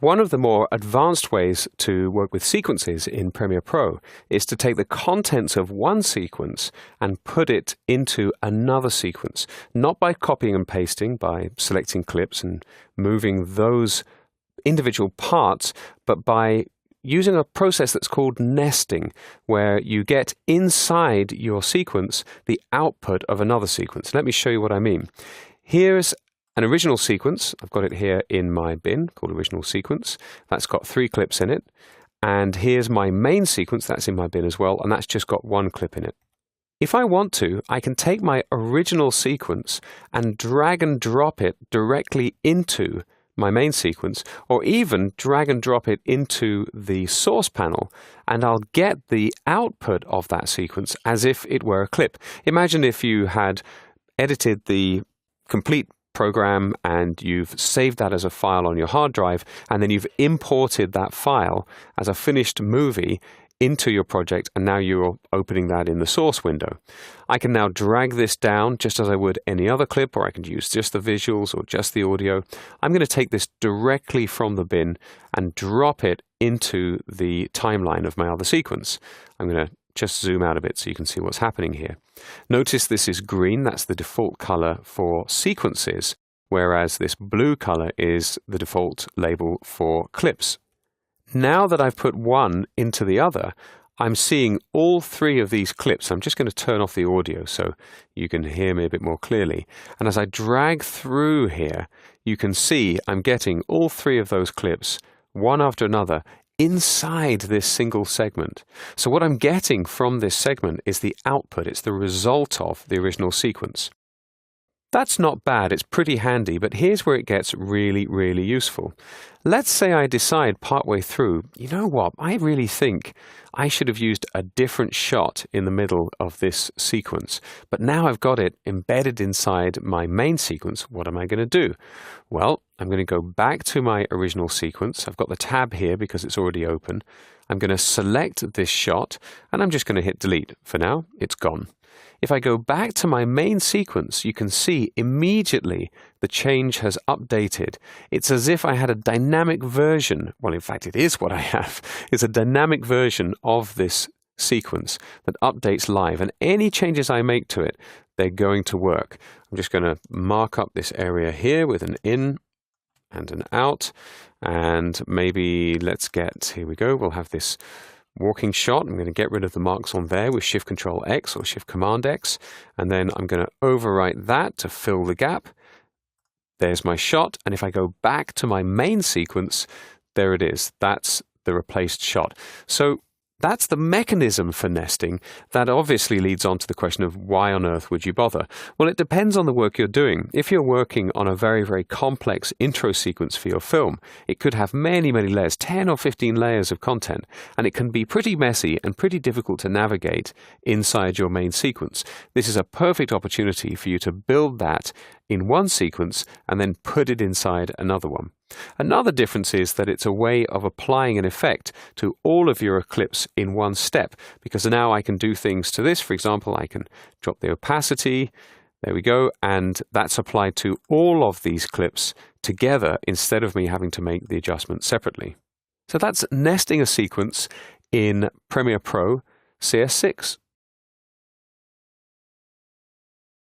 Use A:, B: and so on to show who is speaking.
A: One of the more advanced ways to work with sequences in Premiere Pro is to take the contents of one sequence and put it into another sequence, not by copying and pasting, by selecting clips and moving those individual parts, but by using a process that's called nesting, where you get inside your sequence the output of another sequence. Let me show you what I mean. Here's an original sequence. I've got it here in my bin called original sequence. That's got 3 clips in it. And here's my main sequence. That's in my bin as well, and that's just got 1 clip in it. If I want to, I can take my original sequence and drag and drop it directly into my main sequence, or even drag and drop it into the source panel, and I'll get the output of that sequence as if it were a clip. Imagine if you had edited the complete program and you've saved that as a file on your hard drive, and then you've imported that file as a finished movie into your project, and now you're opening that in the source window. I can now drag this down just as I would any other clip, or I can use just the visuals or just the audio. I'm going to take this directly from the bin and drop it into the timeline of my other sequence. I'm going to just zoom out a bit so you can see what's happening here. Notice this is green. That's the default color for sequences, whereas this blue color is the default label for clips. Now that I've put one into the other, I'm seeing all 3 of these clips. I'm just going to turn off the audio so you can hear me a bit more clearly. And as I drag through here, you can see I'm getting all 3 of those clips, one after another, inside this single segment. So what I'm getting from this segment is the output. It's the result of the original sequence. That's not bad, it's pretty handy, but here's where it gets really, really useful. Let's say I decide partway through, you know what, I really think I should have used a different shot in the middle of this sequence, but now I've got it embedded inside my main sequence. What am I going to do? Well, I'm going to go back to my original sequence. I've got the tab here because it's already open. I'm going to select this shot, and I'm just going to hit delete. For now, it's gone. If I go back to my main sequence, you can see immediately the change has updated. It's as if I had a dynamic version. Well, in fact, it is what I have. It's a dynamic version of this sequence that updates live. And any changes I make to it, they're going to work. I'm just going to mark up this area here with an in and an out. And maybe let's get, here we go, we'll have this walking shot. I'm going to get rid of the marks on there with Shift-Control-X or Shift-Command-X, and then I'm going to overwrite that to fill the gap. There's my shot, and if I go back to my main sequence, there it is. That's the replaced shot. So that's the mechanism for nesting. That obviously leads on to the question of why on earth would you bother? Well, it depends on the work you're doing. If you're working on a very, very complex intro sequence for your film, it could have many, many layers, 10 or 15 layers of content, and it can be pretty messy and pretty difficult to navigate inside your main sequence. This is a perfect opportunity for you to build that in one sequence and then put it inside another one. Another difference is that it's a way of applying an effect to all of your clips in one step, because now I can do things to this. For example, I can drop the opacity. There we go. And that's applied to all of these clips together instead of me having to make the adjustment separately. So that's nesting a sequence in Premiere Pro CS6.